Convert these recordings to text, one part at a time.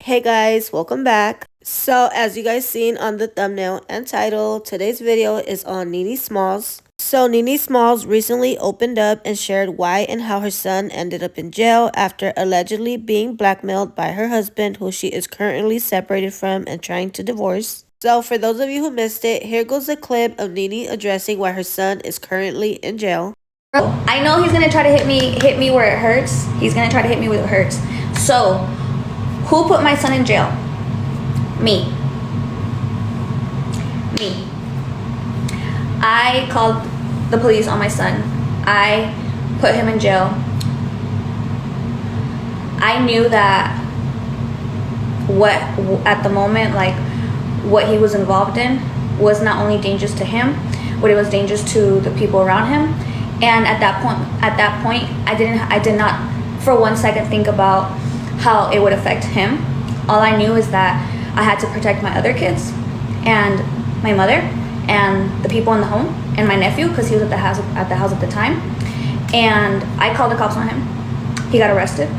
Hey guys, welcome back. So as you guys seen on the thumbnail and title, today's video is on Ninismalls. So Ninismalls recently opened up and shared why and how her son ended up in jail after allegedly being blackmailed by her husband, who she is currently separated from and trying to divorce. So for those of you who missed it, here goes a clip of Nini addressing why her son is currently in jail. I know he's gonna try to hit me where it hurts. He's gonna try to hit me where it hurts. So, who put my son in jail? Me. I called the police on my son. I put him in jail. I knew that at the moment, like what he was involved in was not only dangerous to him, but it was dangerous to the people around him. And at that point, I did not for 1 second think about how it would affect him. All I knew is that I had to protect my other kids and my mother and the people in the home and my nephew, because he was at the house at the time. And I called the cops on him. He got arrested.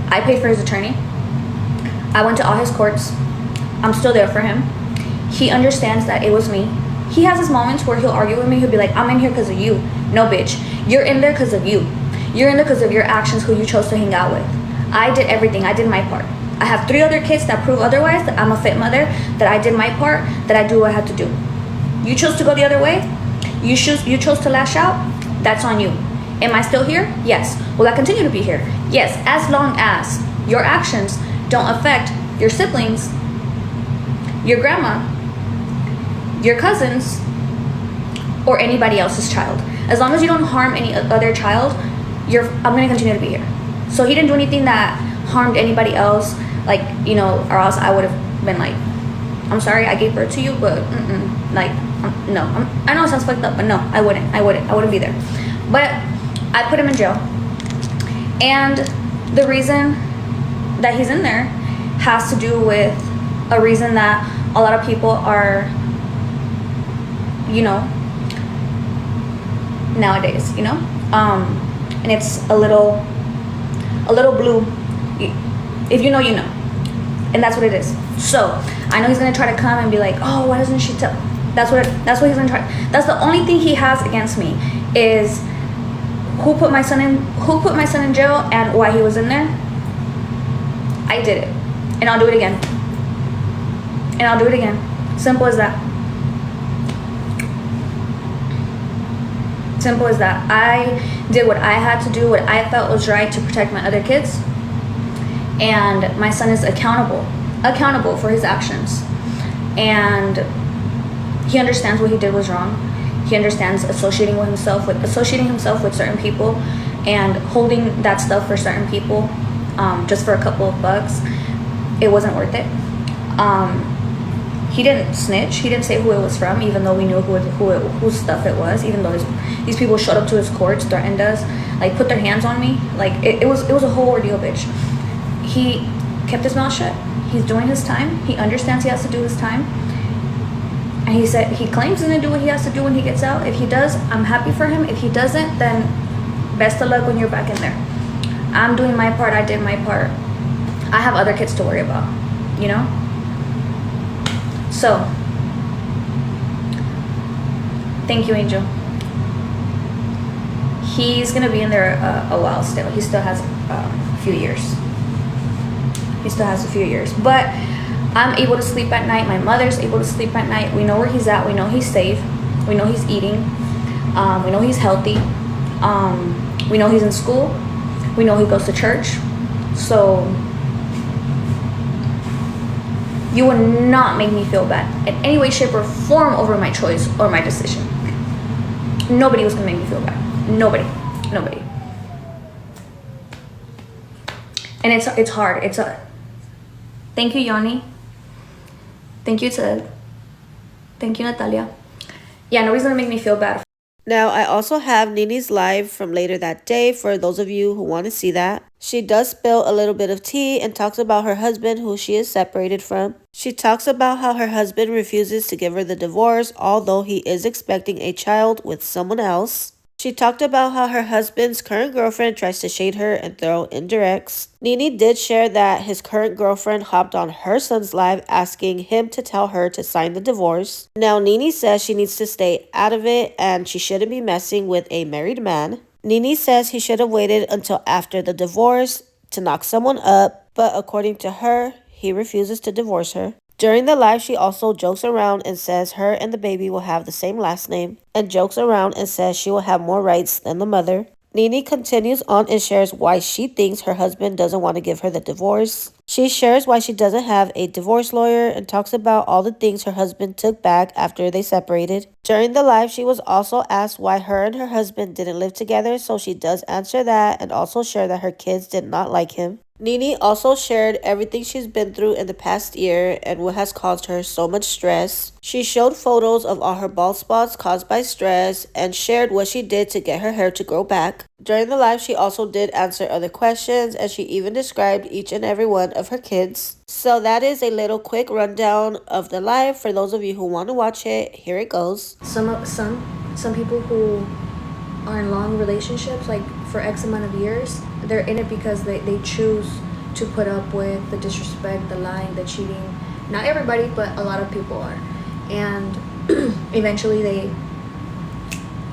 I paid for his attorney. I went to all his courts. I'm still there for him. He understands that it was me. He has his moments where he'll argue with me. He'll be like, I'm in here because of you. No, bitch. You're in there because of you. You're in there because of your actions, who you chose to hang out with. I did everything. I did my part. I have 3 other kids that prove otherwise, that I'm a fit mother, that I did my part, that I do what I had to do. You chose to go the other way. You chose to lash out. That's on you. Am I still here? Yes. Will I continue to be here? Yes, as long as your actions don't affect your siblings, your grandma, your cousins, or anybody else's child. As long as you don't harm any other child, I'm gonna continue to be here. So he didn't do anything that harmed anybody else, like, you know, or else I would have been like, I'm sorry, I gave birth to you, but no. I know it sounds fucked up, but no, I wouldn't be there. But I put him in jail, and the reason that he's in there has to do with a reason that a lot of people are, you know, nowadays, you know, and it's a little blue. If you know, you know, and that's what it is. So I know he's gonna try to come and be like, oh, why doesn't she tell? That's what he's gonna try. That's the only thing he has against me, is who put my son in jail and why he was in there. I did it, and I'll do it again. Simple as that. Simple as that. I did what I had to do, what I felt was right to protect my other kids, and my son is accountable for his actions, and he understands what he did was wrong. He understands associating himself with certain people and holding that stuff for certain people, just for a couple of bucks. It wasn't worth it. He didn't snitch. He didn't say who it was from, even though we knew whose stuff it was. Even though these people showed up to his courts, threatened us, like put their hands on me. Like it was a whole ordeal, bitch. He kept his mouth shut. He's doing his time. He understands he has to do his time. And he claims he's gonna do what he has to do when he gets out. If he does, I'm happy for him. If he doesn't, then best of luck when you're back in there. I'm doing my part. I did my part. I have other kids to worry about, you know? So, thank you, Angel. He's gonna be in there a while still. He still has a few years. But I'm able to sleep at night. My mother's able to sleep at night. We know where he's at. We know he's safe. We know he's eating. We know he's healthy. We know he's in school. We know he goes to church. So you would not make me feel bad in any way, shape, or form over my choice or my decision. Nobody was gonna make me feel bad. Nobody. And it's hard. Thank you, Yanni. Thank you, Ted. Thank you, Natalia. Yeah, nobody's gonna make me feel bad. Now, I also have Nini's live from later that day for those of you who want to see that. She does spill a little bit of tea and talks about her husband, who she is separated from. She talks about how her husband refuses to give her the divorce, although he is expecting a child with someone else. She She talked about how her husband's current girlfriend tries to shade her and throw indirects. Nini did share that his current girlfriend hopped on her son's live asking him to tell her to sign the divorce. Now, Nini says she needs to stay out of it and she shouldn't be messing with a married man. Nini says he should have waited until after the divorce to knock someone up, but according to her, he refuses to divorce her. During the live, she also jokes around and says her and the baby will have the same last name, and jokes around and says she will have more rights than the mother. Nini continues on and shares why she thinks her husband doesn't want to give her the divorce. She shares why she doesn't have a divorce lawyer and talks about all the things her husband took back after they separated. During the live, she was also asked why her and her husband didn't live together, so she does answer that and also share that her kids did not like him. Nini also shared everything she's been through in the past year and what has caused her so much stress. She showed photos of all her bald spots caused by stress and shared what she did to get her hair to grow back. During the live, she also did answer other questions and she even described each and every one of her kids. So that is a little quick rundown of the live. For those of you who want to watch it, here it goes. Some people who are in long relationships, like for X amount of years, they're in it because they choose to put up with the disrespect, the lying, the cheating. Not everybody, but a lot of people are. And eventually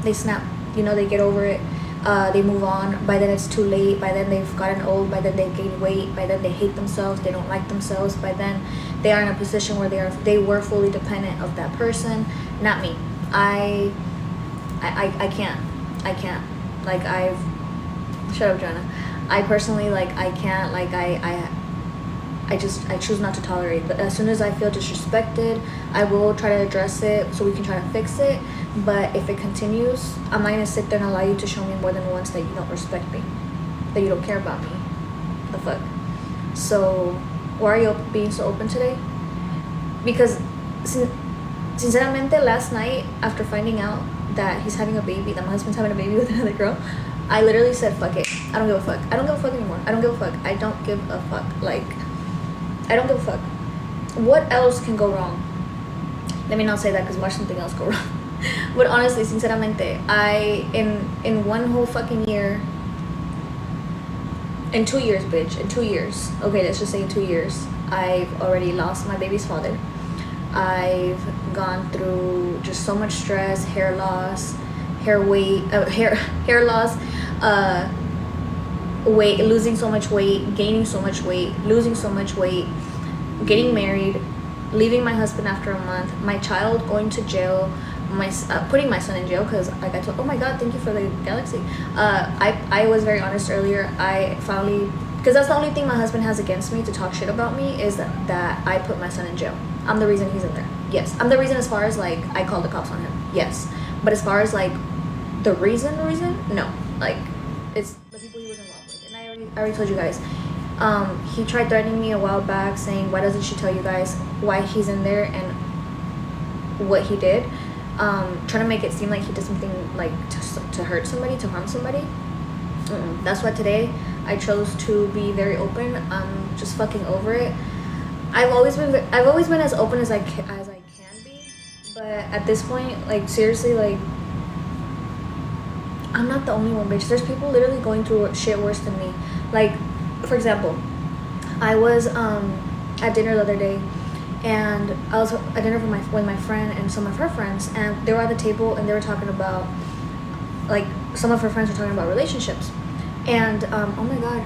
they snap, they get over it. They move on. By then it's too late. By then they've gotten old. By then they've gained weight. By then they hate themselves. They don't like themselves. By then they are in a position where they were fully dependent of that person. Not me. I can't. Like, shut up, Joanna. I personally, I can't. I choose not to tolerate. But as soon as I feel disrespected, I will try to address it so we can try to fix it. But if it continues, I'm not gonna sit there and allow you to show me more than once that you don't respect me, that you don't care about me. The fuck. So, why are you being so open today? Because, sinceramente, last night after finding out that he's having a baby, that my husband's having a baby with another girl, I literally said, fuck it. I don't give a fuck. I don't give a fuck anymore. I don't give a fuck. I don't give a fuck. I don't give a fuck. What else can go wrong? Let me not say that because watch something else go wrong. But honestly, sinceramente, in one whole fucking year, in 2 years, bitch, in 2 years, okay, let's just say in 2 years, I've already lost my baby's father. I've gone through just so much stress, hair loss, hair loss, weight, losing so much weight, gaining so much weight, losing so much weight, getting married, leaving my husband after a month, my child going to jail, putting my son in jail because like I told, oh my god, thank you for the galaxy. I was very honest earlier. I finally, because that's the only thing my husband has against me to talk shit about me, is that I put my son in jail. I'm the reason he's in there. Yes, I'm the reason as far as I called the cops on him. Yes, but as far as the reason, no. It's the people he was involved with, and I already told you guys. He tried threatening me a while back, saying why doesn't she tell you guys why he's in there and what he did, trying to make it seem like he did something to hurt somebody, to harm somebody. That's why today I chose to be very open. I'm just fucking over it. I've always been as open as I can be, but at this point, seriously, I'm not the only one, bitch. There's people literally going through shit worse than me. For example, I was at dinner the other day, and I was at dinner with my friend and some of her friends, and they were at the table and they were talking about some of her friends were talking about relationships, and oh my god,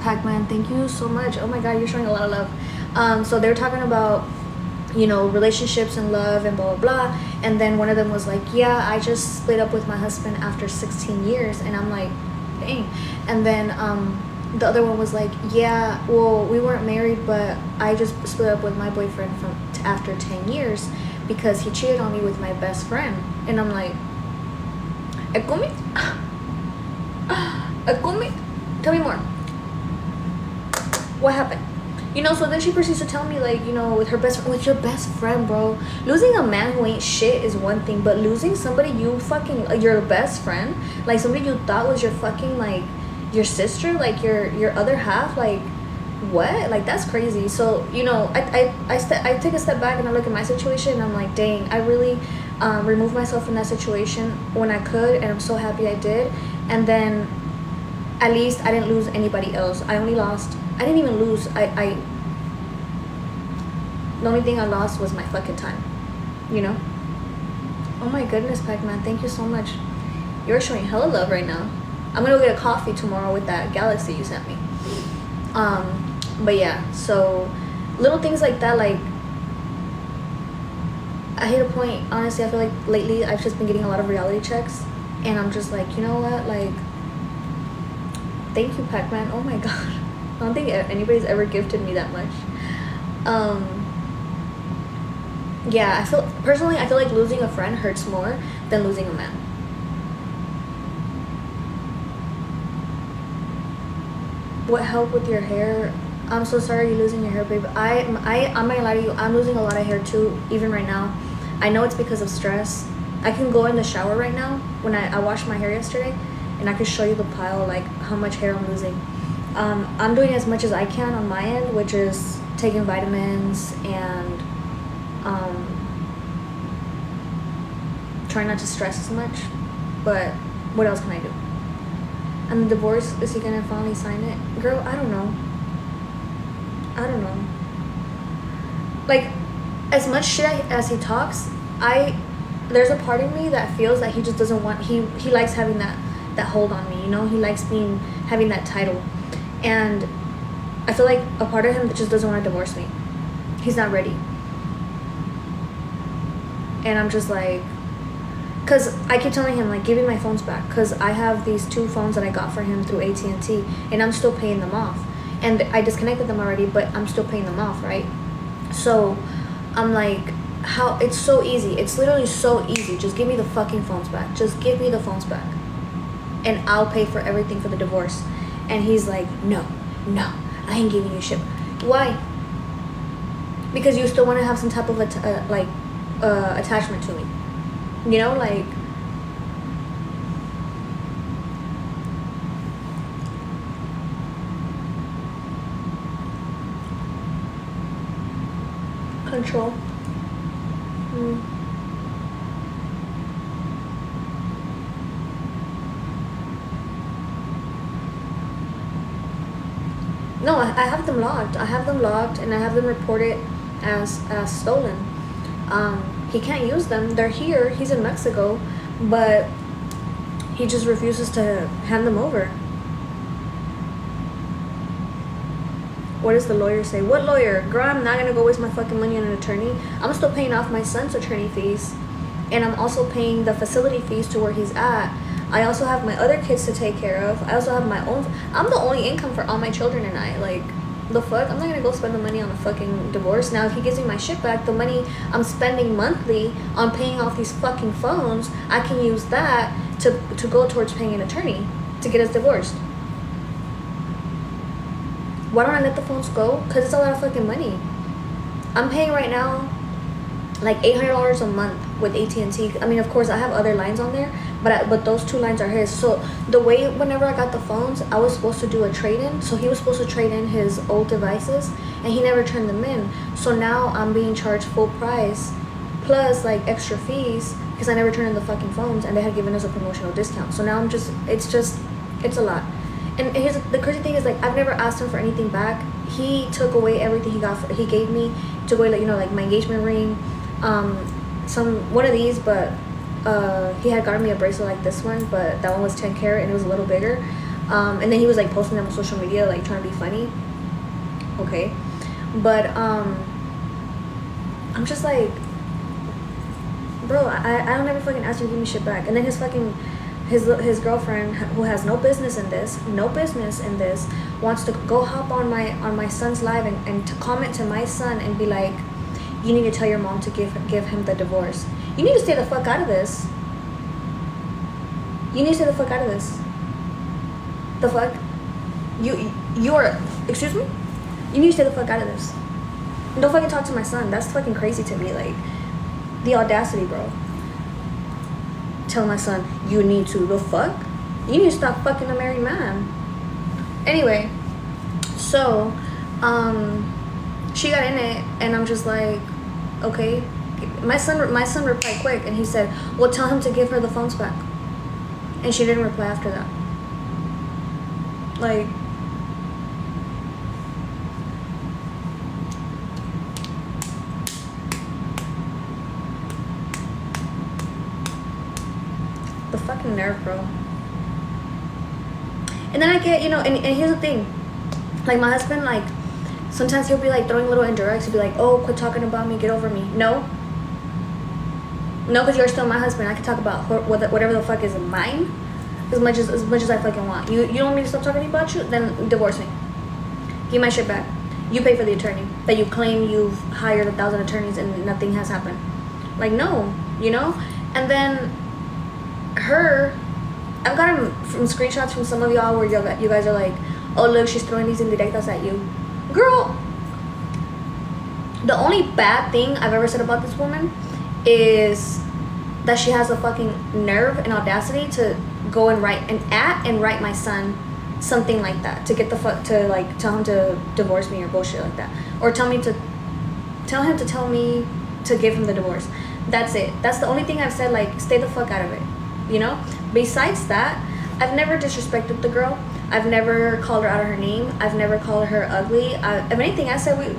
Pac-Man, thank you so much. Oh my god, you're showing a lot of love. So they were talking about relationships and love and blah blah blah, and then one of them was like, yeah, I just split up with my husband after 16 years, and I'm like, dang. And then the other one was like, yeah, well, we weren't married, but I just split up with my boyfriend after 10 years because he cheated on me with my best friend. And I'm like, Ekumi? Ekumi? Tell me more. What happened? So then she proceeds to tell me, with your best friend, bro. Losing a man who ain't shit is one thing, but losing somebody you fucking, your best friend, somebody you thought was your fucking, your sister, your other half, what? That's crazy. So, I take a step back and I look at my situation and I'm like, dang, I really, remove myself from that situation when I could, and I'm so happy I did. And then at least I didn't lose anybody else. I didn't even lose. The only thing I lost was my fucking time, you know? Oh my goodness, Pac-Man, thank you so much. You're showing hella love right now. I'm gonna go get a coffee tomorrow with that galaxy you sent me. But yeah, so little things like that, like, I hit a point, honestly, I feel like lately I've just been getting a lot of reality checks, and I'm just like, you know what, like, thank you, Pac-Man. Oh my god. I don't think anybody's ever gifted me that much. Yeah, I feel like losing a friend hurts more than losing a man. What help with your hair? I'm so sorry you're losing your hair, babe. I'm not gonna lie to you, I'm losing a lot of hair too, even right now. I know it's because of stress. I can go in the shower right now when I washed my hair yesterday, and I can show you the pile, like how much hair I'm losing. I'm doing as much as I can on my end, which is taking vitamins and trying not to stress as much. But what else can I do? And the divorce, is he gonna finally sign it? Girl, I don't know. Like, as much shit as he talks, there's a part of me that feels that he just doesn't want, he likes having that hold on me, you know? He likes having that title. And I feel like a part of him that just doesn't want to divorce me. He's not ready. And I'm just like, because I keep telling him, like, give me my phones back, because I have these 2 phones that I got for him through AT&T, and I'm still paying them off. And I disconnected them already, but I'm still paying them off, right? So I'm like, how? It's so easy. It's literally so easy. Just give me the fucking phones back. Just give me the phones back, and I'll pay for everything for the divorce. And he's like, no, I ain't giving you shit. Why? Because you still want to have some type of attachment to me, you know, like. Control. No, I have them logged. I have them logged, and I have them reported as stolen. He can't use them. They're here. He's in Mexico, but he just refuses to hand them over. What does the lawyer say? What lawyer? Girl, I'm not gonna go waste my fucking money on an attorney. I'm still paying off my son's attorney fees, and I'm also paying the facility fees to where he's at. I also have my other kids to take care of. I also have my own. I'm the only income for all my children and I. Like, the fuck? I'm not gonna go spend the money on a fucking divorce. Now, if he gives me my shit back, the money I'm spending monthly on paying off these fucking phones, I can use that to go towards paying an attorney to get us divorced. Why don't I let the phones go? Because it's a lot of fucking money. I'm paying right now like $800 a month with AT&T. I mean, of course, I have other lines on there, but those 2 lines are his. So the way, whenever I got the phones, I was supposed to do a trade-in. So he was supposed to trade in his old devices, and he never turned them in. So now I'm being charged full price plus like extra fees because I never turned in the fucking phones, and they had given us a promotional discount. So now it's a lot. And the crazy thing is, like, I've never asked him for anything back. He took away everything he gave me. Took away, like, you know, like my engagement ring, one of these, but he had gotten me a bracelet like this one, but that one was 10 karat and it was a little bigger. And then he was like posting them on social media, like trying to be funny. Okay, but I'm just like, bro, I don't ever fucking ask you to give me shit back. And then his girlfriend, who has no business in this, wants to go hop on my son's live and to comment to my son and be like, you need to tell your mom to give him the divorce. You need to stay the fuck out of this. The fuck? You're, excuse me? You need to stay the fuck out of this. And don't fucking talk to my son. That's fucking crazy to me. Like, the audacity, bro. Tell my son, you need to. The fuck? You need to stop fucking a married man. Anyway, so, she got in it, and I'm just like, okay, my son replied quick, and he said, well, tell him to give her the phones back. And she didn't reply after that. Like, the fucking nerve, bro. And then I get, you know, and here's the thing, like, my husband, like, sometimes he'll be like throwing little indirects. He'll be like, oh, quit talking about me, get over me. No, because you're still my husband. I can talk about whatever the fuck is mine as much as I fucking want. You don't want me to stop talking about you? Then divorce me. Give my shit back. You pay for the attorney that you claim you've hired 1,000 attorneys and nothing has happened. Like, no, you know? And then I've gotten from screenshots from some of y'all where you guys are like, oh, look, she's throwing these indirectas at you. Girl, the only bad thing I've ever said about this woman is that she has the fucking nerve and audacity to go and write my son something like that, to get the fuck, to like tell him to divorce me or bullshit like that, or tell him to tell me to give him the divorce. That's it. That's the only thing I've said, like, stay the fuck out of it, you know? Besides that, I've never disrespected the girl. I've never called her out of her name. I've never called her ugly. If anything, I said, we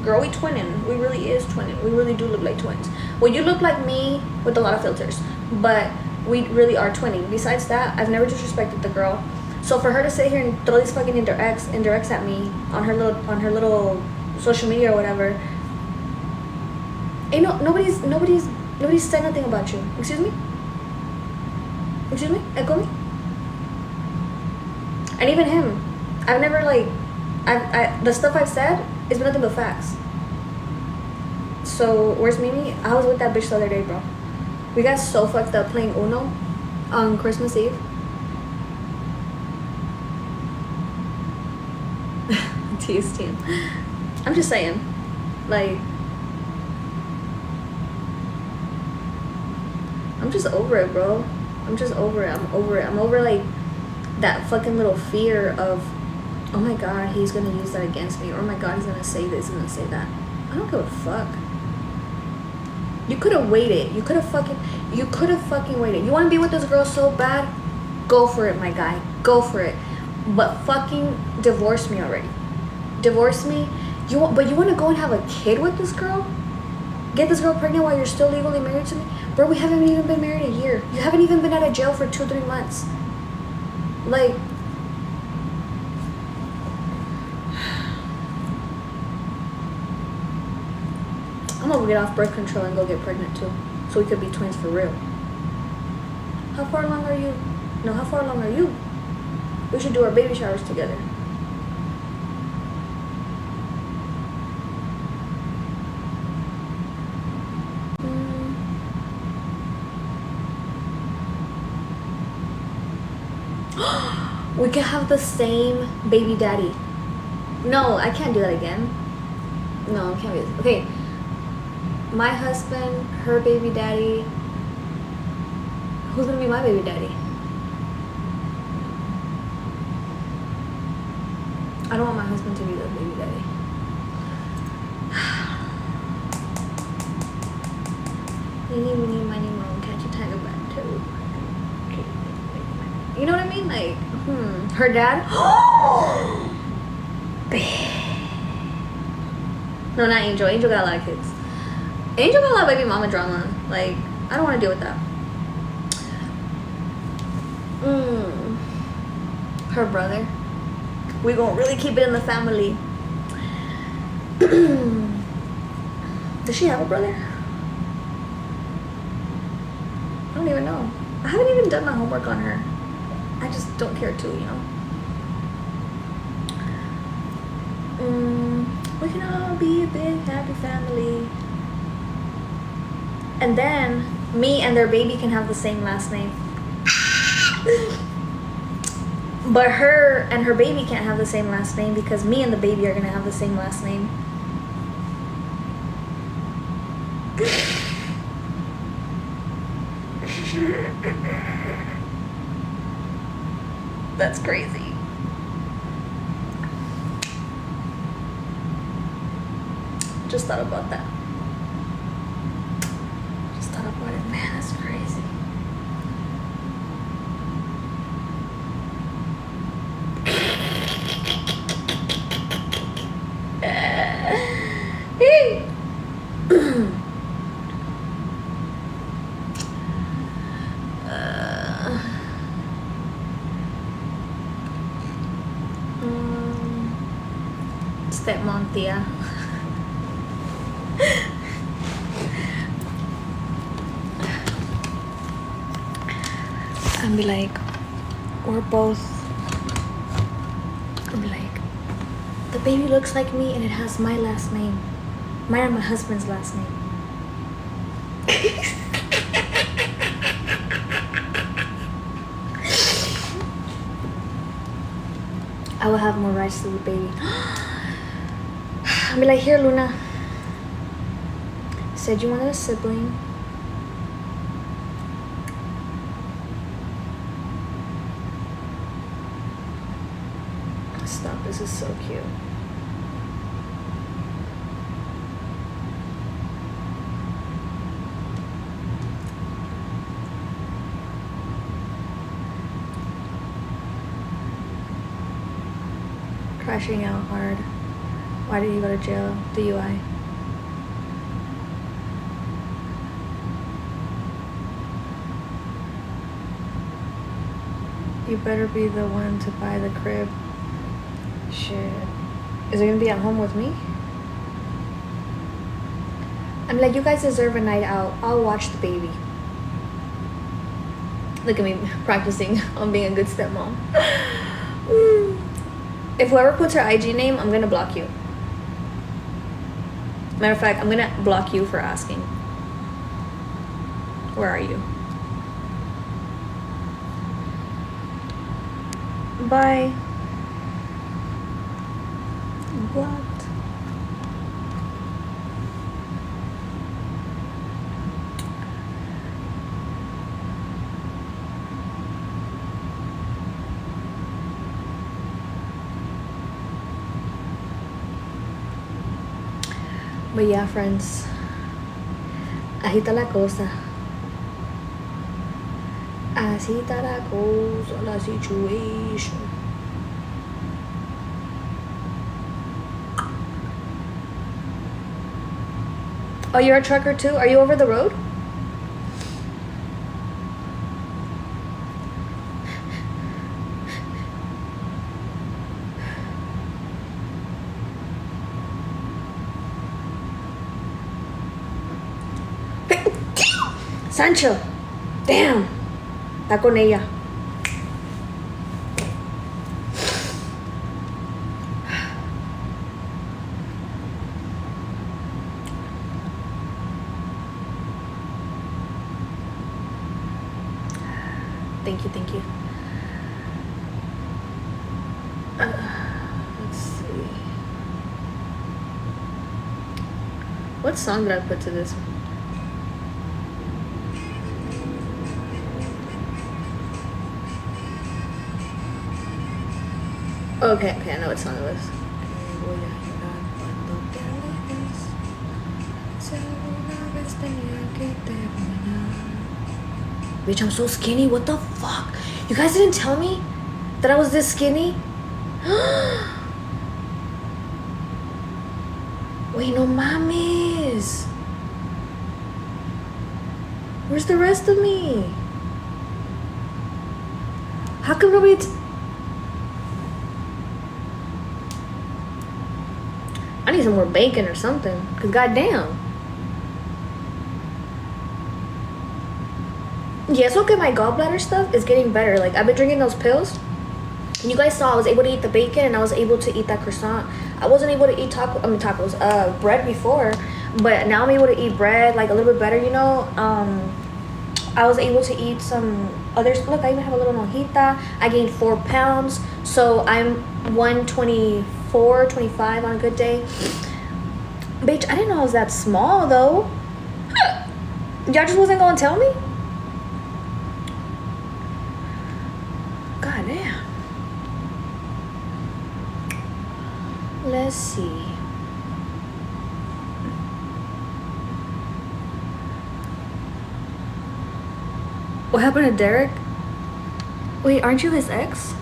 twinning. We really is twinning. We really do look like twins. Well, you look like me with a lot of filters, but we really are twinning. Besides that, I've never disrespected the girl. So for her to sit here and throw these fucking indirects at me on her little social media or whatever, ain't nobody's said nothing about you. Excuse me? Echo me? And even him, I've never, like, the stuff I've said has been nothing but facts. So where's Mimi? I was with that bitch the other day, bro. We got so fucked up playing Uno on Christmas Eve. Tease team. I'm just saying, like, I'm just over it, bro. I'm just over it. I'm over, like, that fucking little fear of, oh my god, he's gonna use that against me, or oh my god, he's gonna say this, he's gonna say that. I don't give a fuck. You could have waited. You could have fucking waited. You want to be with this girl so bad? Go for it, my guy. Go for it. But fucking divorce me already. Divorce me. But you want to go and have a kid with this girl? Get this girl pregnant while you're still legally married to me? Bro, we haven't even been married a year. You haven't even been out of jail for 2-3 months. Like, I'm gonna get off birth control and go get pregnant too, so we could be twins for real. How far along are you? No, how far along are you? We should do our baby showers together. We could have the same baby daddy. No, I can't do that again. No, I can't be. Okay, my husband, her baby daddy. Who's gonna be my baby daddy? I don't want my husband to be the baby daddy. Nini, miny, moan, catch a tiger by the toe. You know what I mean? Like, her dad. No, not Angel. Angel got a lot of kids. Angel got a lot of baby mama drama. Like, I don't want to deal with that. Her brother. We gonna really keep it in the family. Does she have a brother? I don't even know. I haven't even done my homework on her. I just don't care to, you know. We can all be a big happy family. And then me and their baby can have the same last name. But her and her baby can't have the same last name because me and the baby are gonna have the same last name. That's crazy. Just thought about that. it. Man, that's crazy. Stepmom Tia. And be like, we're both. And be like, the baby looks like me and it has my last name. Mine and my husband's last name. I will have more rights to the baby. I'll be like, here, Luna. Said you wanted a sibling. Stop, this is so cute. Crashing out hard. Why did you go to jail? DUI. You better be the one to buy the crib. Shit. Is it gonna be at home with me? I'm like, you guys deserve a night out. I'll watch the baby. Look at me practicing on being a good stepmom. If whoever puts her IG name, I'm gonna block you. Matter of fact, I'm gonna block you for asking. Where are you? Bye. Blocked. But yeah, friends, así está la cosa. Así está la cosa, la situation. Oh, you're a trucker too? Are you over the road? Sancho, damn, está con ella. Thank you. Let's see. What song did I put to this one? Okay, I know what song it was. Bitch, I'm so skinny. What the fuck? You guys didn't tell me that I was this skinny? Wait, no mames. Where's the rest of me? How come nobody... I need some more bacon or something. Cause goddamn. Yeah, it's okay. My gallbladder stuff is getting better. Like, I've been drinking those pills. And you guys saw I was able to eat the bacon and I was able to eat that croissant. I wasn't able to eat tacos, bread before. But now I'm able to eat bread, like, a little bit better, you know. I was able to eat some others. Look, I even have a little mojita. I gained 4 pounds. So I'm 124, 25 on a good day. Bitch, I didn't know I was that small, though. Y'all just wasn't gonna tell me? God damn. Let's see. What happened to Derek? Wait, aren't you his ex?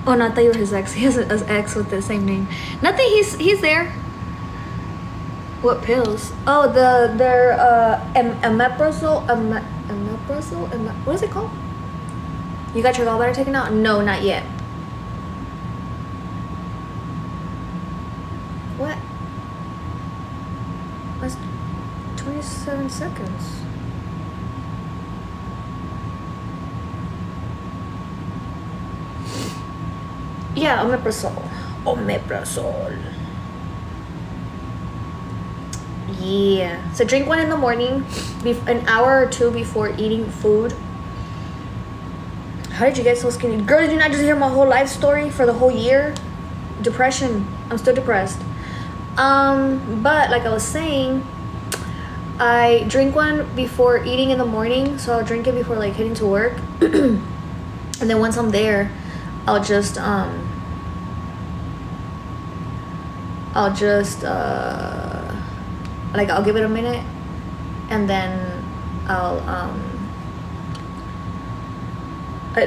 Oh, no, I thought you were his ex. He has an ex with the same name. Nothing. He's there. What pills? Oh, they're omeprazole. What is it called? You got your gallbladder taken out? No, not yet. What? That's 27 seconds. Yeah, omeprazole. Omeprazole. Yeah. So drink one in the morning, an hour or two before eating food. How did you get so skinny? Girl, did you not just hear my whole life story for the whole year? Depression. I'm still depressed. But like I was saying, I drink one before eating in the morning. So I'll drink it before like heading to work. And then once I'm there, I'll just like I'll give it a minute, and then I'll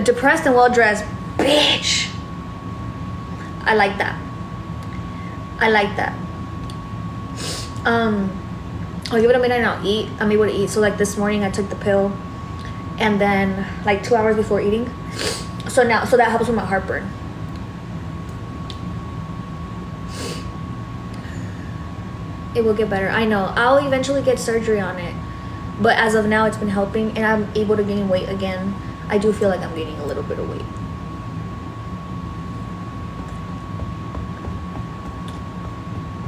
depressed and well dressed, bitch. I like that. I'll give it a minute and I'll eat. I'm able to eat. So like this morning I took the pill, and then like 2 hours before eating. So that helps with my heartburn. It will get better. I know. I'll eventually get surgery on it. But as of now, it's been helping, and I'm able to gain weight again. I do feel like I'm gaining a little bit of weight.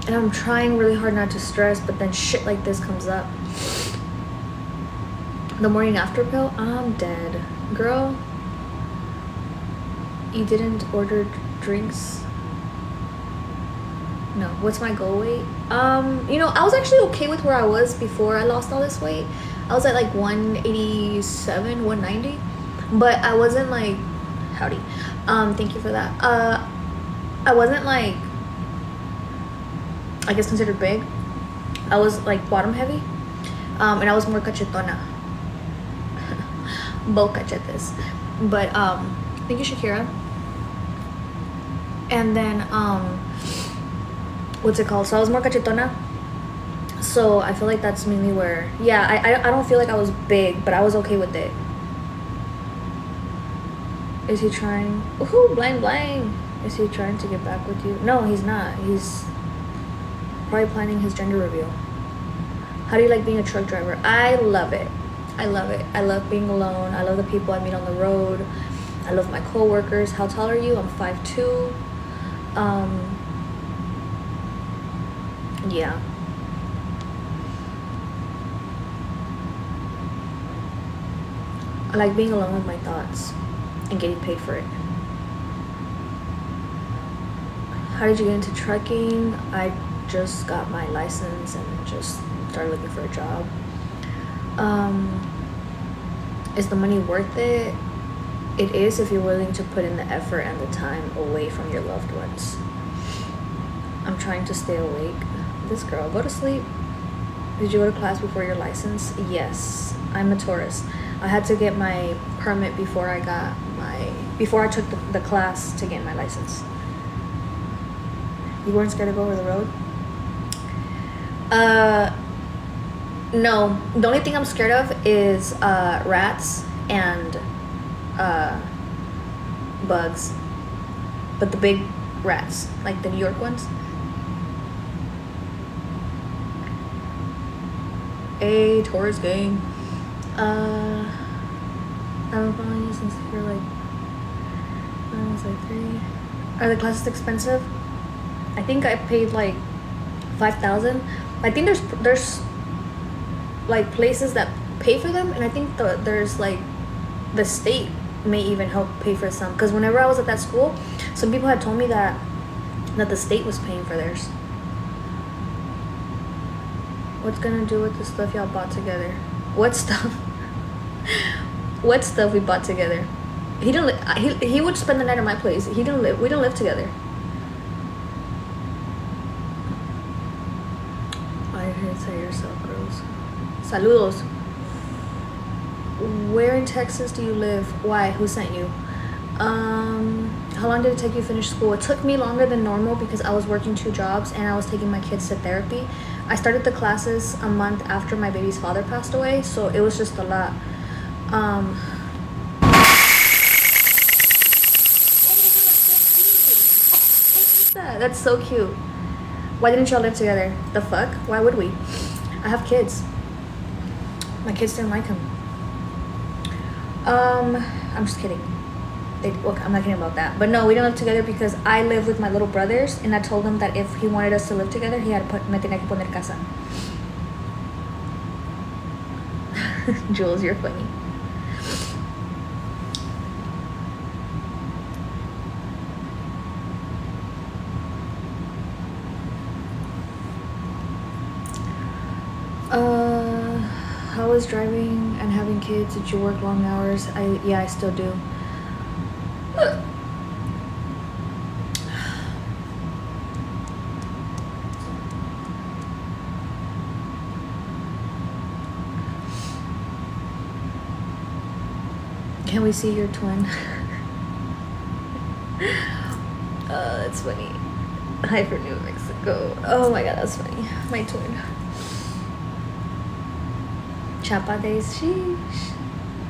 And I'm trying really hard not to stress, but then shit like this comes up. The morning after pill, I'm dead. Girl, you didn't order drinks? No. What's my goal weight? I was actually okay with where I was before I lost all this weight. I was at like 187, 190, but I wasn't like, howdy. Thank you for that. I wasn't like, I guess considered big. I was like bottom heavy, and I was more cachetona. Both cachetes. But thank you, Shakira. And then what's it called? So I was more cachetona. So I feel like that's mainly where, yeah, I don't feel like I was big, but I was okay with it. Is he trying? Ooh, blang. Is he trying to get back with you? No, he's not. He's probably planning his gender reveal. How do you like being a truck driver? I love it. I love being alone. I love the people I meet on the road. I love my co-workers. How tall are you? I'm 5'2". Yeah. I like being alone with my thoughts and getting paid for it. How did you get into trucking? I just got my license and just started looking for a job. Is the money worth it? It is if you're willing to put in the effort and the time away from your loved ones. I'm trying to stay awake. This girl, go to sleep. Did you go to class before your license? Yes, I'm a tourist. I had to get my permit before I took the class to get my license. You weren't scared to go over the road? No. The only thing I'm scared of is rats and bugs. But the big rats, like the New York ones. A tourist gang. I've been following you since you're like, I was like 3. Are the classes expensive? I think I paid like $5,000. I think there's like places that pay for them, and I think there's like the state may even help pay for some. Because whenever I was at that school, some people had told me that the state was paying for theirs. What's gonna do with the stuff y'all bought together? What stuff? What stuff we bought together? He didn't. He would spend the night at my place. He didn't live. We didn't live together. I heard say yourself, girls. Saludos. Where in Texas do you live? Why? Who sent you? How long did it take you to finish school? It took me longer than normal because I was working 2 jobs and I was taking my kids to therapy. I started the classes a month after my baby's father passed away, so it was just a lot. That's so cute. Why didn't y'all live together? The fuck? Why would we? I have kids. My kids didn't like him. I'm just kidding. I'm not kidding about that. But no, we didn't live together because I live with my little brothers, and I told them that if he wanted us to live together, he had to me tenía que poner casa. Jules, you're funny. How was driving and having kids? Did you work long hours? Yeah, I still do. Can we see your twin? That's funny. Hi from New Mexico. Oh my god, that's funny. My twin. Chapa days. Sheesh.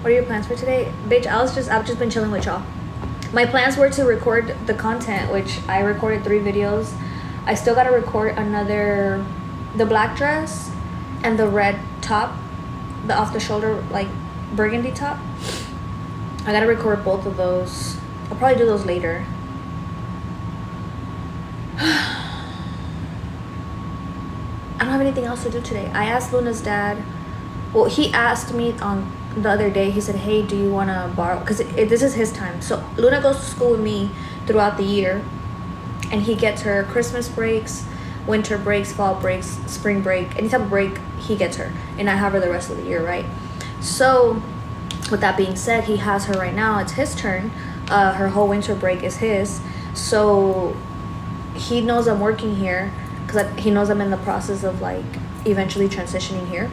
What are your plans for today? Bitch, I've just been chilling with y'all. My plans were to record the content, which I recorded 3 videos. I still gotta record the black dress and the red top, the off the shoulder, like burgundy top. I gotta record both of those. I'll probably do those later. I don't have anything else to do today. I asked Luna's dad. Well, he asked me on the other day. He said, hey, do you want to borrow? Because this is his time. So Luna goes to school with me throughout the year. And he gets her Christmas breaks, winter breaks, fall breaks, spring break. Any type of break, he gets her. And I have her the rest of the year, right? So with that being said, he has her right now. It's his turn. Her whole winter break is his. So he knows I'm working here because he knows I'm in the process of like eventually transitioning here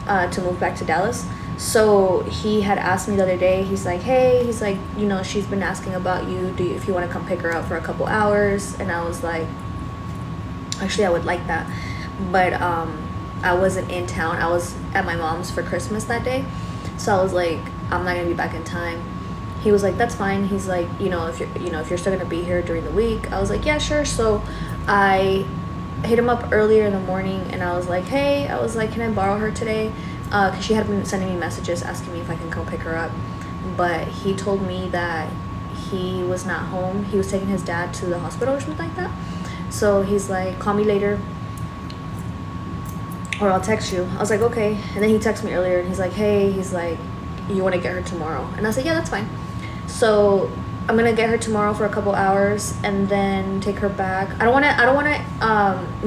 to move back to Dallas. So he had asked me the other day, he's like, hey, he's like, you know, she's been asking about you, if you want to come pick her up for a couple hours. And I was like, actually I would like that, but I wasn't in town. I was at my mom's for Christmas that day, so I was like, I'm not gonna be back in time. He was like, that's fine. He's like, if you're still gonna be here during the week. I was like, yeah, sure. So I hit him up earlier in the morning and I was like, hey, can I borrow her today? Because she had been sending me messages asking me if I can come pick her up. But he told me that he was not home. He was taking his dad to the hospital or something like that. So he's like, call me later or I'll text you. I was like, okay. And then he texted me earlier and he's like, hey, you want to get her tomorrow? And I said, yeah, that's fine. So I'm gonna get her tomorrow for a couple hours and then take her back. I don't wanna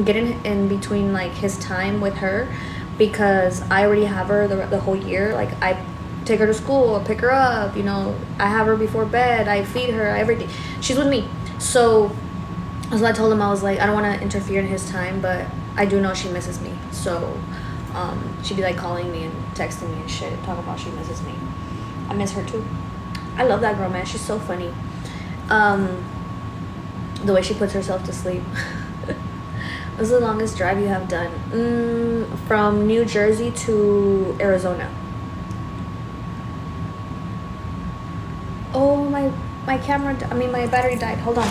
get in between like his time with her, because I already have her the whole year. Like I take her to school, I pick her up, I have her before bed, I feed her, everything. She's with me. So as I told him, I was like, I don't want to interfere in his time, but I do know she misses me. So she'd be like calling me and texting me and shit, talking about she misses me. I miss her too. I love that girl, man. She's so funny. The way she puts herself to sleep. What's the longest drive you have done? From New Jersey to Arizona. Oh, my battery died. Hold on.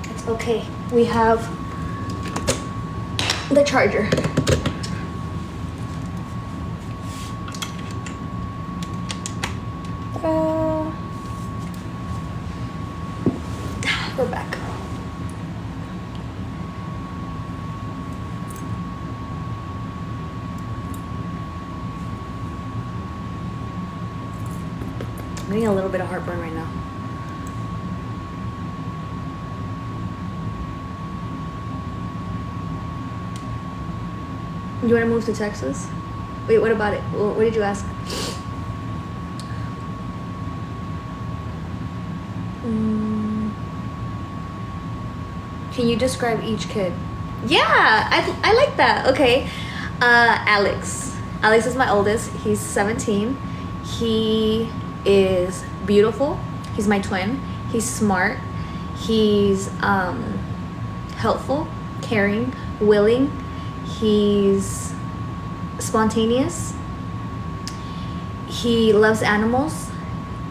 It's okay. We have the charger. We're back. I'm getting a little bit of heartburn right now. You want to move to Texas? Wait, what about it? What did you ask? Can you describe each kid? Yeah, I like that. Okay. Alex. Alex is my oldest. He's 17. He is beautiful. He's my twin. He's smart. He's helpful, caring, willing. He's spontaneous. He loves animals.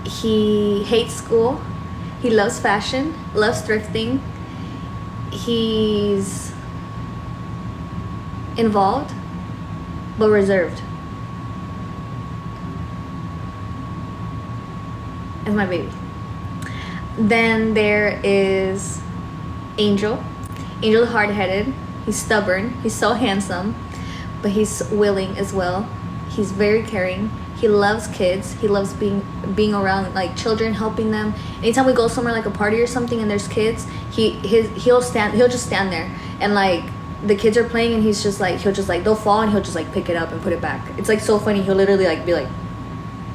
He hates school. He loves fashion, loves thrifting. He's involved but reserved. Is my baby. Then there is Angel. Angel is hard-headed. He's stubborn. He's so handsome, but he's willing as well. He's very caring. He loves kids. He loves being around like children, helping them. Anytime we go somewhere like a party or something and there's kids, he'll just stand there and like the kids are playing and he'll just like they'll fall and he'll just like pick it up and put it back. It's like so funny. He'll literally like be like,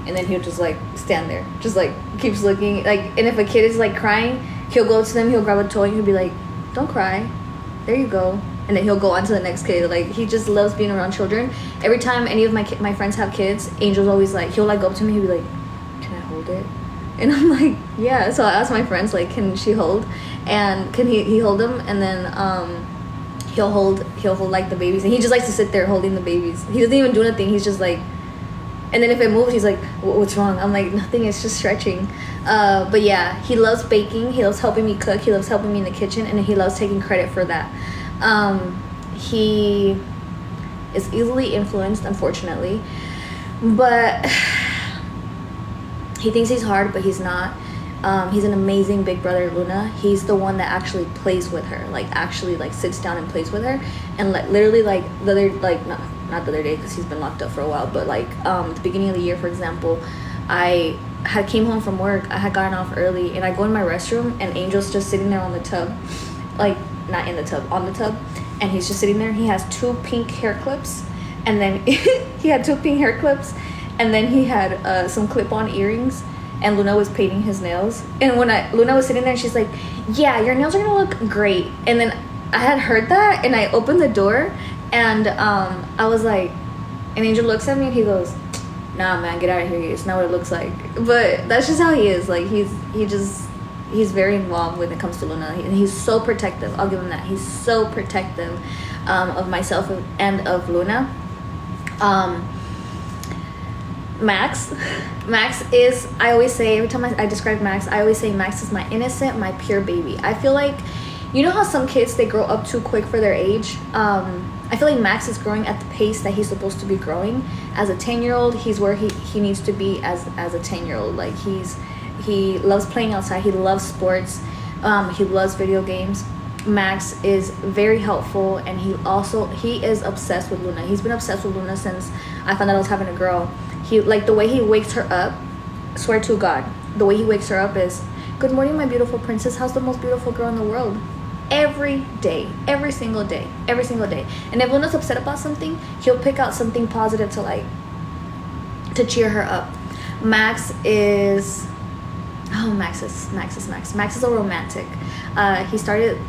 and then he'll just like stand there, just like keeps looking like. And if a kid is like crying, he'll go to them, he'll grab a toy and he'll be like, don't cry, there you go. And then he'll go on to the next kid. Like he just loves being around children. Every time any of my friends have kids, Angel's always like, he'll like go up to me, he'll be like, can I hold it? And I'm like, yeah. So I asked my friends like, can she hold? And can he hold them? And then he'll hold like the babies, and he just likes to sit there holding the babies. He doesn't even do anything. He's just like, and then if it moves, he's like, what's wrong? I'm like, nothing, it's just stretching. But yeah, he loves baking. He loves helping me cook. He loves helping me in the kitchen, and he loves taking credit for that. He is easily influenced, unfortunately, but he thinks he's hard, but he's not. He's an amazing big brother, Luna. He's the one that actually plays with her, like actually like sits down and plays with her. And like literally like the other, like not the other day because he's been locked up for a while, but like the beginning of the year, for example, I had came home from work. I had gotten off early and I go in my restroom and Angel's just sitting there on the tub, like not in the tub, on the tub, and he's just sitting there. He has two pink hair clips, and then he had two pink hair clips, and then he had some clip-on earrings. And Luna was painting his nails. And when Luna was sitting there, she's like, yeah, your nails are gonna look great. And then I had heard that, and I opened the door, and I was like, and Angel looks at me, and he goes, nah, man, get out of here. It's not what it looks like. But that's just how he is. Like, he's very involved when it comes to Luna. And he's so protective. I'll give him that. He's so protective of myself and of Luna. Max is, I always say, every time I describe Max, I always say Max is my innocent, my pure baby. I feel like, you know how some kids, they grow up too quick for their age? I feel like Max is growing at the pace that he's supposed to be growing. As a 10-year-old, he's where he needs to be as a 10-year-old. Like he loves playing outside, he loves sports, he loves video games. Max is very helpful, and he is obsessed with Luna. He's been obsessed with Luna since I found out I was having a girl. He, like, the way he wakes her up, swear to God, the way he wakes her up is, good morning, my beautiful princess. How's the most beautiful girl in the world? Every day, every single day. And if Luna's upset about something, he'll pick out something positive to cheer her up. Max is a romantic.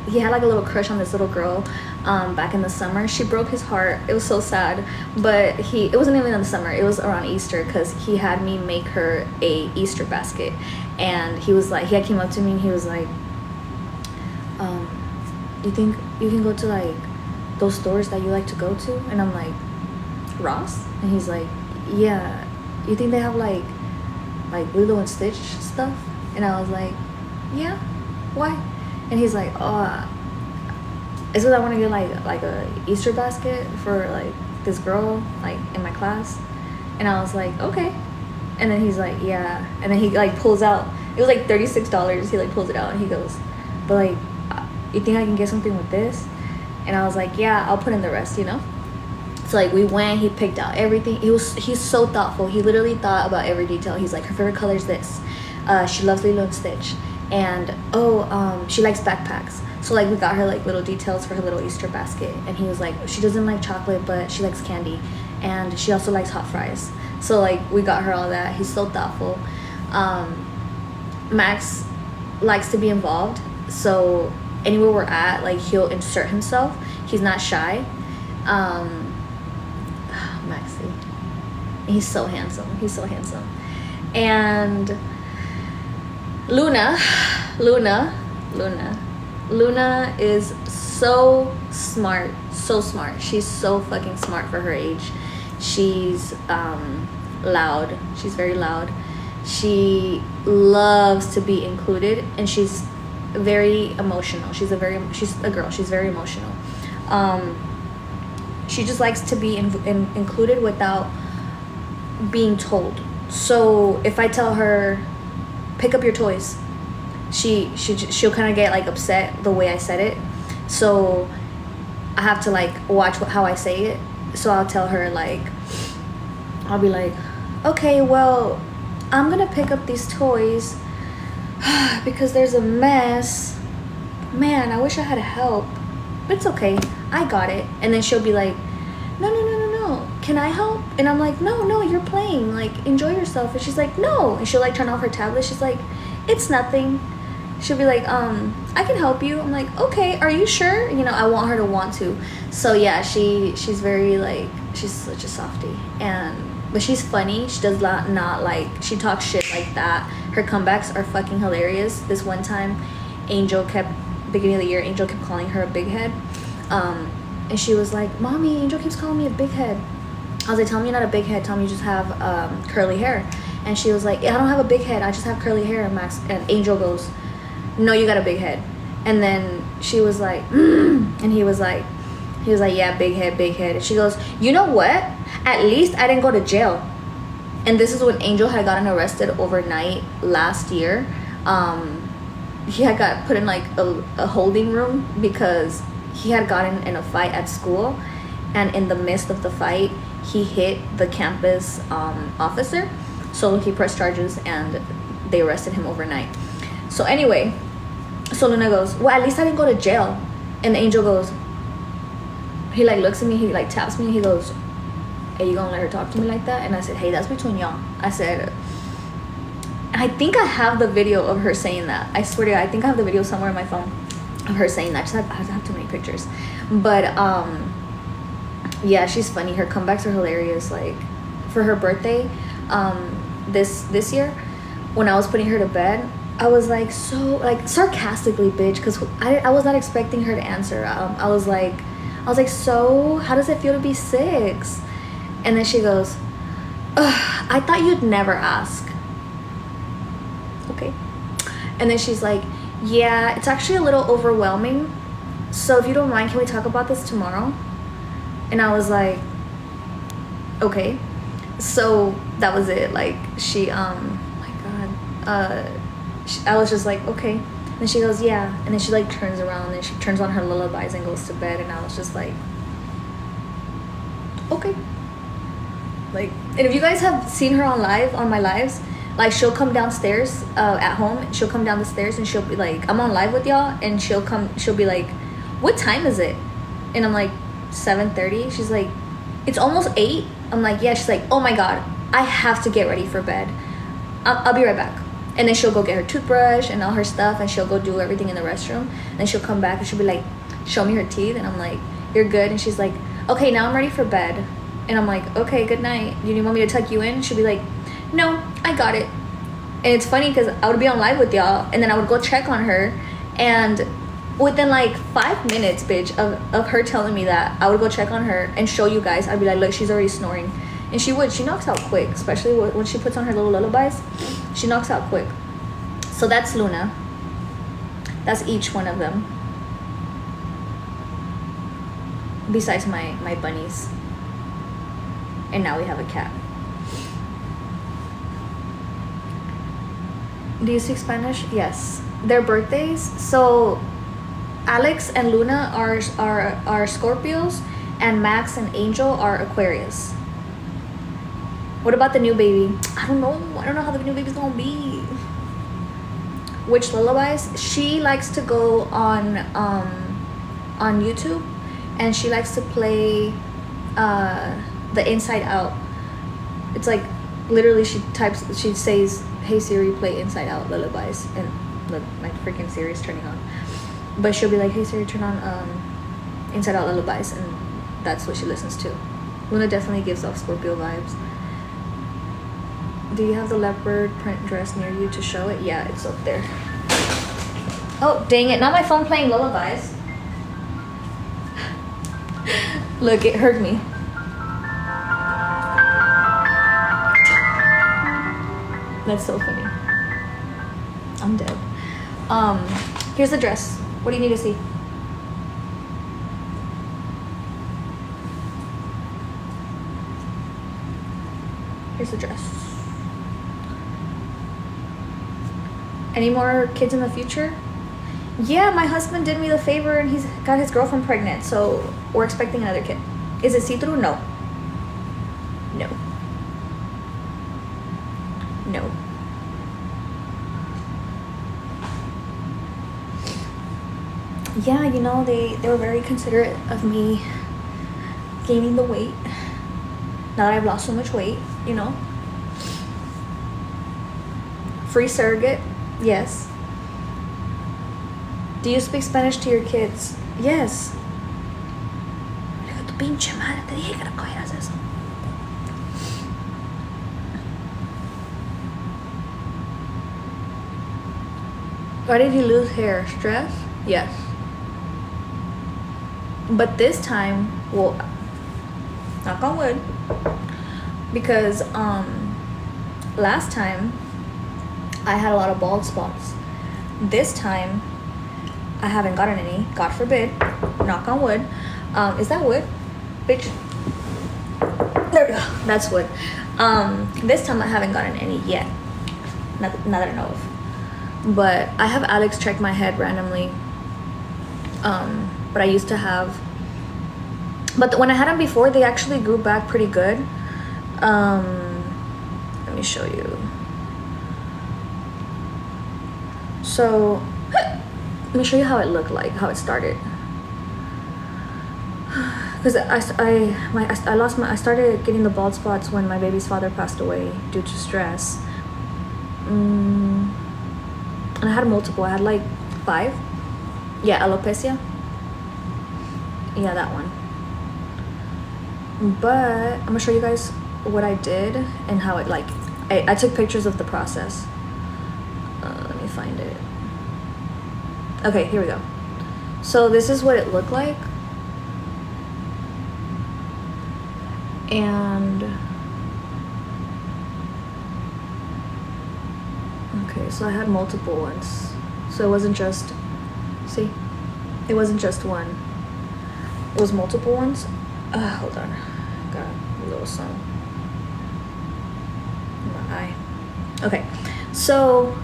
He had like a little crush on this little girl back in the summer. She broke his heart. It was so sad. But it wasn't even in the summer, it was around Easter, because he had me make her a Easter basket. And he came up to me and he was like, you think you can go to like those stores that you like to go to? And I'm like, Ross? And he's like, yeah. You think they have like Lilo and Stitch stuff? And I was like, yeah, why? And he's like, oh, it's because I want to get like a Easter basket for like this girl like in my class. And I was like, okay. And then he's like, yeah. And then he like pulls out, it was like $36. He like pulls it out and he goes, but like, you think I can get something with this? And I was like, yeah, I'll put in the rest, you know? So like we went, he picked out everything. He's so thoughtful. He literally thought about every detail. He's like, her favorite color is this. She loves Lilo and Stitch. And she likes backpacks. So like we got her like little details for her little Easter basket. And he was like, she doesn't like chocolate, but she likes candy. And she also likes hot fries. So like we got her all that. He's so thoughtful. Max likes to be involved. So anywhere we're at, like, he'll insert himself. He's not shy. Maxie, he's so handsome. And Luna is so smart. She's so fucking smart for her age. She's loud. She's very loud. She loves to be included, and she's very emotional. She's a girl. She's very emotional. She just likes to be included without being told. So if I tell her, pick up your toys, she'll kind of get like upset the way I said it. So I have to like watch how I say it. So I'll tell her, like, I'll be like, okay, well, I'm gonna pick up these toys because there's a mess. Man, I wish I had help. But it's okay, I got it. And then she'll be like, no, can I help? And I'm like, no, you're playing, like, enjoy yourself. And she's like, no. And she'll like turn off her tablet. She's like, it's nothing. She'll be like, I can help you. I'm like, okay, are you sure? You know, I want her to want to. So yeah, she's very like, she's such a softie. But she's funny. She does not like, she talks shit like that. Her comebacks are fucking hilarious. This one time, beginning of the year, Angel kept calling her a big head. And she was like, Mommy, Angel keeps calling me a big head. I was like, tell me you're not a big head. Tell me you just have curly hair. And she was like, I don't have a big head. I just have curly hair. And Angel goes, no, you got a big head. And then she was like, and he was like, yeah, big head. And she goes, you know what? At least I didn't go to jail. And this is when Angel had gotten arrested overnight last year. He had got put in like a holding room because he had gotten in a fight at school, and in the midst of the fight he hit the campus officer. So he pressed charges and they arrested him overnight. So anyway, so Luna goes, well, at least I didn't go to jail. And the Angel goes, he like looks at me, he like taps me, he goes, hey, you gonna let her talk to me like that? And I said, hey, that's between y'all. I said, I think I have the video of her saying that. I swear to God, I think I have the video somewhere on my phone of her saying that. I have too many pictures. But yeah, she's funny. Her comebacks are hilarious. Like, for her birthday, this year, when I was putting her to bed, I was like, so like sarcastically, bitch, because I was not expecting her to answer. I was like, so how does it feel to be 6? And then she goes, ugh, I thought you'd never ask. Okay. And then she's like, yeah, it's actually a little overwhelming. So if you don't mind, can we talk about this tomorrow? And I was like, okay. So that was it. Like, she, my God, I was just like, okay. And she goes, yeah. And then she like turns around and she turns on her lullabies and goes to bed. And I was just like, okay. Like, and if you guys have seen her on my lives, like, she'll come downstairs at home. She'll come down the stairs and she'll be like, I'm on live with y'all. And she'll be like, what time is it? And I'm like, 7:30. She's like, it's almost 8. I'm like, yeah. She's like, oh my God, I have to get ready for bed. I'll be right back. And then she'll go get her toothbrush and all her stuff, and she'll go do everything in the restroom. And then she'll come back and she'll be like, show me her teeth. And I'm like, you're good. And she's like, okay, now I'm ready for bed. And I'm like, okay, good night. Do you want me to tuck you in? She'll be like, no, I got it. And it's funny because I would be on live with y'all, and then I would go check on her, and within like 5 minutes, bitch, of her telling me that, I would go check on her and show you guys. I'd be like, look, she's already snoring. And she knocks out quick, especially when she puts on her little lullabies. She knocks out quick. So that's Luna. That's each one of them. Besides my bunnies. And now we have a cat. Do you speak Spanish? Yes. Their birthdays. So Alex and Luna are Scorpios, and Max and Angel are Aquarius. What about the new baby? I don't know how the new baby's gonna be. Which lullabies? She likes to go on YouTube, and she likes to play the Inside Out. It's like literally she says, hey Siri, play Inside Out lullabies, and my freaking Siri's turning on. But she'll be like, hey Siri, turn on Inside Out Lullabies, and that's what she listens to. Luna definitely gives off Scorpio vibes. Do you have the leopard print dress near you to show it? Yeah, it's up there. Oh, dang it. Not my phone playing lullabies. Look, it hurt me. That's so funny. I'm dead. Here's the dress. What do you need to see? Here's the dress. Any more kids in the future? Yeah, my husband did me the favor and he's got his girlfriend pregnant, so we're expecting another kid. Is it see-through? No. No. No. Yeah, you know, they were very considerate of me gaining the weight. Now that I've lost so much weight, you know. Free surrogate, yes. Do you speak Spanish to your kids? Yes. Tu pinche madre, te dije que no cogieras eso. Why did you lose hair? Stress? Yes. But this time, well, knock on wood, because last time I had a lot of bald spots. This time I haven't gotten any, God forbid, knock on wood. Is that wood? Bitch. There we go. That's wood. This time I haven't gotten any yet. Not that I know of. But I have Alex check my head randomly. But I used to have, but when I had them before, they actually grew back pretty good. Let me show you. So let me show you how it looked like, how it started. Because I started getting the bald spots when my baby's father passed away due to stress. And I had multiple. I had like 5. Yeah, alopecia. Yeah, that one. But I'm gonna show you guys what I did and how it, like, I took pictures of the process. Let me find it. Okay, here we go. So this is what it looked like. And okay, so I had multiple ones. So it wasn't just, see? It wasn't just one. It was multiple ones. Hold on. Got a little song in my eye. Okay, so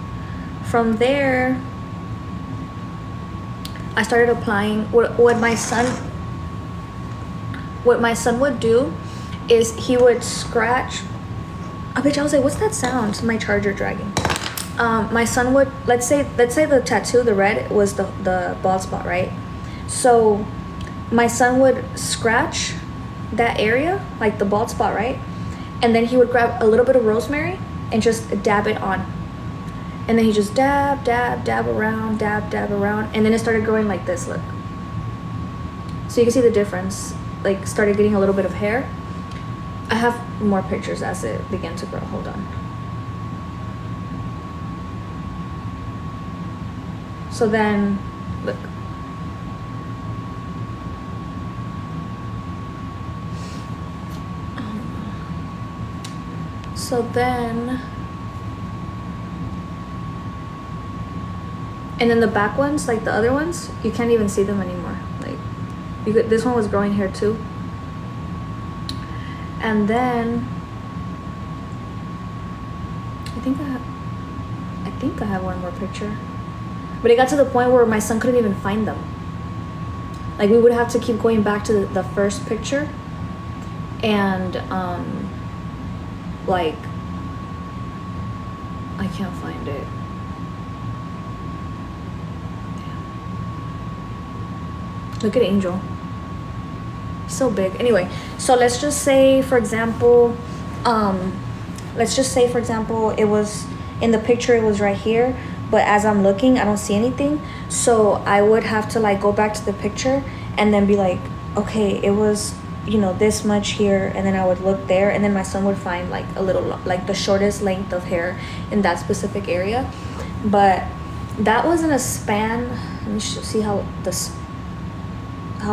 from there, I started applying what my son would do is he would scratch. Oh, bitch, I was like, what's that sound? It's my charger dragging. My son would, let's say the tattoo, the red, was the bald spot, right? So my son would scratch that area, like the bald spot, right? And then he would grab a little bit of rosemary and just dab it on. And then he just dab, dab, dab around, dab, dab around. And then it started growing like this, look. So you can see the difference, like started getting a little bit of hair. I have more pictures as it began to grow, hold on. So then, look. So then, and then the back ones, like the other ones, you can't even see them anymore. Like, this one was growing hair too. And then, I think I have one more picture. But it got to the point where my son couldn't even find them. Like, we would have to keep going back to the first picture. And, like, I can't find it. Look at Angel. He's so big. Anyway, so let's just say, for example, it was in the picture, it was right here. but as I'm looking, I don't see anything. So I would have to like go back to the picture and then be like, okay, it was, you know, this much here, and then I would look there, and then my son would find like a little, like the shortest length of hair in that specific area. But that was in a span. Let me see how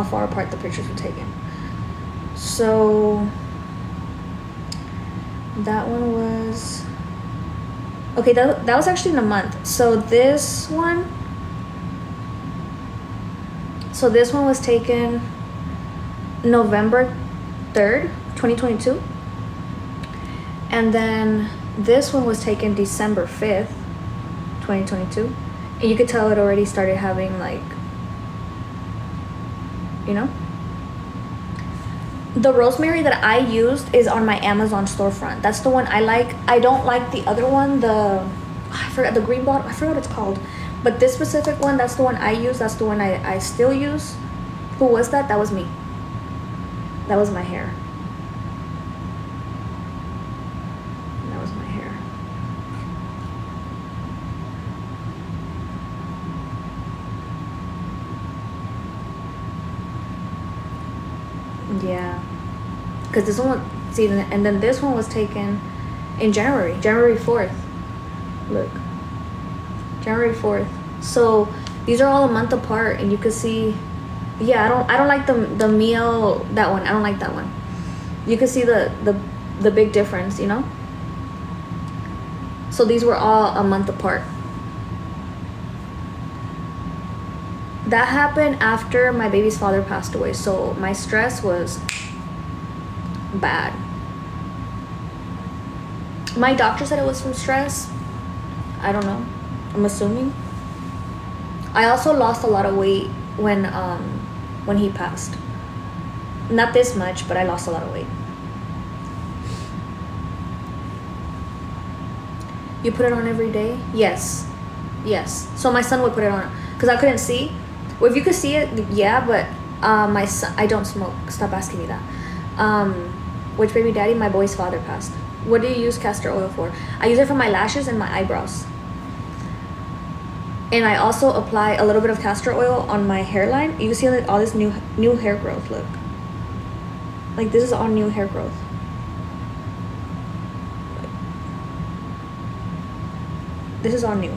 far apart the pictures were taken. So that one was okay. That was actually in a month. So this one was taken November 3rd, 2022. And then this one was taken December 5th, 2022. And you could tell it already started having like, you know. The rosemary that I used is on my Amazon storefront. That's the one I like. I don't like the other one, I forgot the green bottle. I forgot what it's called. But this specific one, that's the one I use. That's the one I still use. Who was that? That was me. That was my hair. That was my hair. Yeah. Because this one, see, and then this one was taken in January 4th. Look. January 4th. So these are all a month apart, and you can see, yeah, I don't like the meal, that one. I don't like that one. You can see the big difference, you know? So these were all a month apart. That happened after my baby's father passed away, so my stress was bad. My doctor said it was from stress. I don't know. I'm assuming. I also lost a lot of weight when he passed. Not this much, but I lost a lot of weight. You put it on every day? Yes. So my son would put it on because I couldn't see. Well, if you could see it, yeah, but my son, I don't smoke. Stop asking me that. Which baby daddy? My boy's father passed. What do you use castor oil for? I use it for my lashes and my eyebrows. And I also apply a little bit of castor oil on my hairline. You can see like all this new hair growth. Look, like this is all new hair growth. This is all new.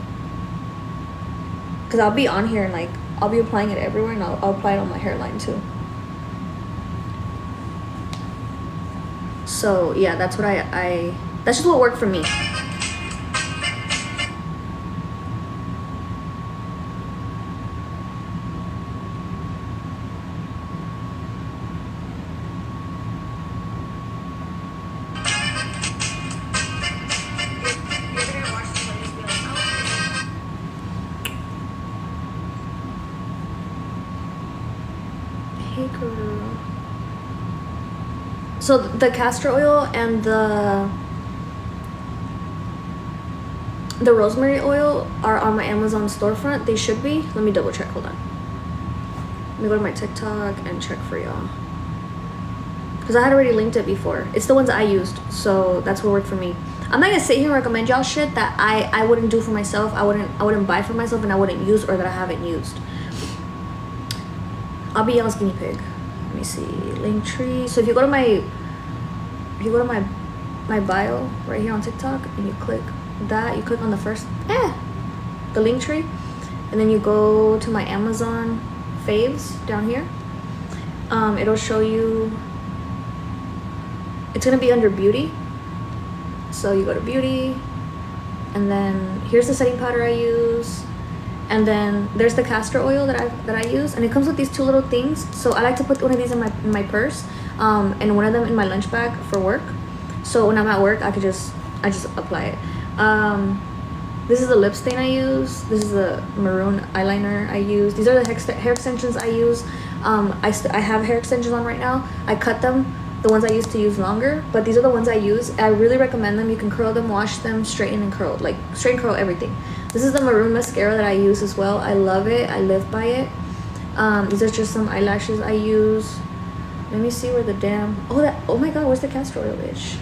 Cause I'll be on here and like I'll be applying it everywhere, and I'll apply it on my hairline too. So yeah, that's what that's just what worked for me. Hey girl. So the castor oil and the rosemary oil are on my Amazon storefront. They should be. Let me double check. Hold on. Let me go to my TikTok and check for y'all. Because I had already linked it before. It's the ones I used. So that's what worked for me. I'm not gonna sit here and recommend y'all shit that I wouldn't do for myself. I wouldn't buy for myself, and I wouldn't use, or that I haven't used. I'll be y'all's guinea pig. Let me see. Linktree. So if you go to my bio right here on TikTok and you click that, you click on the first the Linktree, and then you go to my Amazon faves down here. It'll show you, it's gonna be under beauty. So you go to beauty, and then here's the setting powder I use. And then there's the castor oil that I use, and it comes with these two little things. So I like to put one of these in my purse, and one of them in my lunch bag for work. So when I'm at work, I just apply it. This is the lip stain I use. This is the maroon eyeliner I use. These are the hair extensions I use. I have hair extensions on right now. I cut them, the ones I used to use longer, but these are the ones I use. I really recommend them. You can curl them, wash them, straighten and curl, like straighten, curl, everything. This is the maroon mascara that I use as well. I love it. I live by it. These are just some eyelashes I use. Let me see where the damn, oh my god, where's the castor oil, bitch?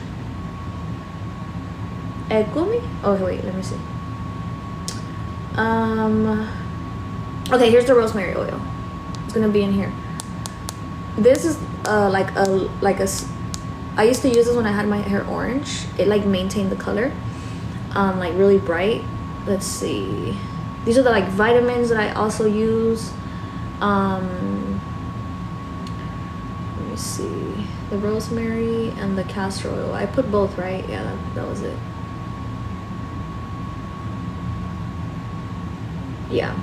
Egumi? Oh wait, let me see. Okay, here's the rosemary oil. It's gonna be in here. This is I used to use this when I had my hair orange. It like maintained the color, like really bright. Let's see. These are the like vitamins that I also use. Let me see. The rosemary and the castor oil. I put both, right? Yeah, that was it. Yeah.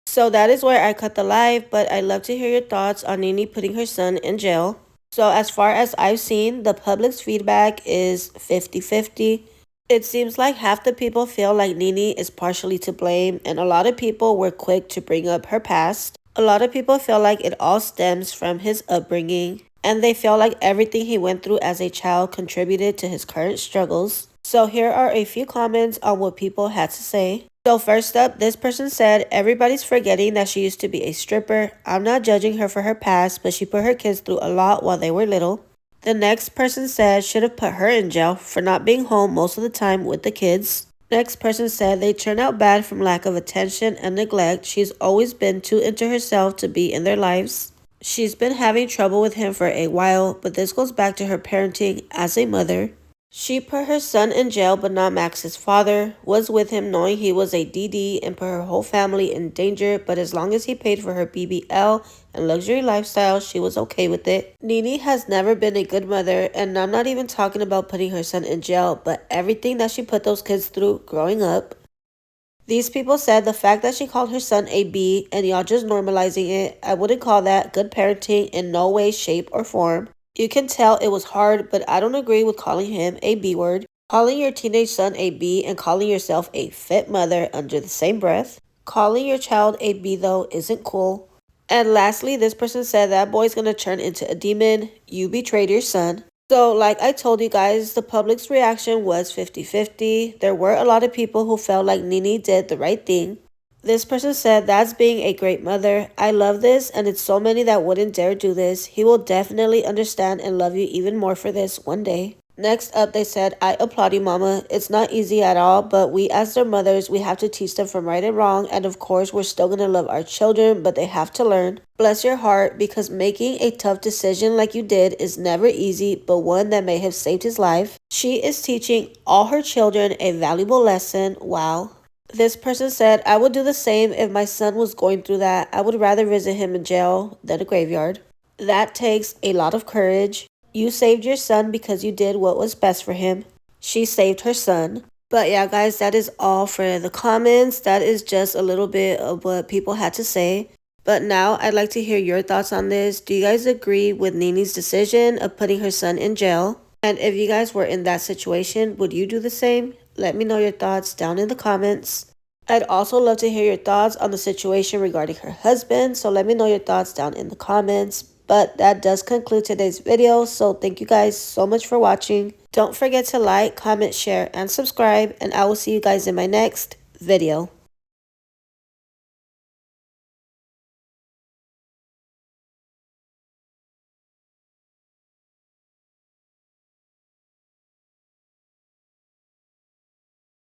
So that is where I cut the live, but I'd love to hear your thoughts on Nini putting her son in jail. So as far as I've seen, the public's feedback is 50-50. It seems like half the people feel like Nini is partially to blame, and a lot of people were quick to bring up her past. A lot of people feel like it all stems from his upbringing, and they feel like everything he went through as a child contributed to his current struggles. So here are a few comments on what people had to say. So first up, this person said, everybody's forgetting that she used to be a stripper. I'm not judging her for her past, but she put her kids through a lot while they were little. The next person said, should have put her in jail for not being home most of the time with the kids. Next person said, they turned out bad from lack of attention and neglect. She's always been too into herself to be in their lives. She's been having trouble with him for a while, but this goes back to her parenting as a mother. She put her son in jail but not Max's father, was with him knowing he was a DD and put her whole family in danger, but as long as he paid for her BBL and luxury lifestyle, she was okay with it. Nini has never been a good mother, and I'm not even talking about putting her son in jail, but everything that she put those kids through growing up. These people said the fact that she called her son a B and y'all just normalizing it, I wouldn't call that good parenting in no way, shape, or form. You can tell it was hard, but I don't agree with calling him a B word. Calling your teenage son a B and calling yourself a fit mother under the same breath. Calling your child a B though isn't cool. And lastly, this person said that boy's gonna turn into a demon. You betrayed your son. So like I told you guys, the public's reaction was 50-50. There were a lot of people who felt like Nini did the right thing. This person said, that's being a great mother. I love this, and it's so many that wouldn't dare do this. He will definitely understand and love you even more for this one day. Next up, they said, I applaud you, mama. It's not easy at all, but we as their mothers, we have to teach them from right and wrong, and of course, we're still going to love our children, but they have to learn. Bless your heart, because making a tough decision like you did is never easy, but one that may have saved his life. She is teaching all her children a valuable lesson. Wow. This person said, I would do the same if my son was going through that. I would rather visit him in jail than a graveyard. That takes a lot of courage. You saved your son because you did what was best for him. She saved her son. But yeah, guys, that is all for the comments. That is just a little bit of what people had to say. But now I'd like to hear your thoughts on this. Do you guys agree with Nini's decision of putting her son in jail? And if you guys were in that situation, would you do the same? Let me know your thoughts down in the comments. I'd also love to hear your thoughts on the situation regarding her husband, so let me know your thoughts down in the comments. But that does conclude today's video, so thank you guys so much for watching. Don't forget to like, comment, share, and subscribe, and I will see you guys in my next video.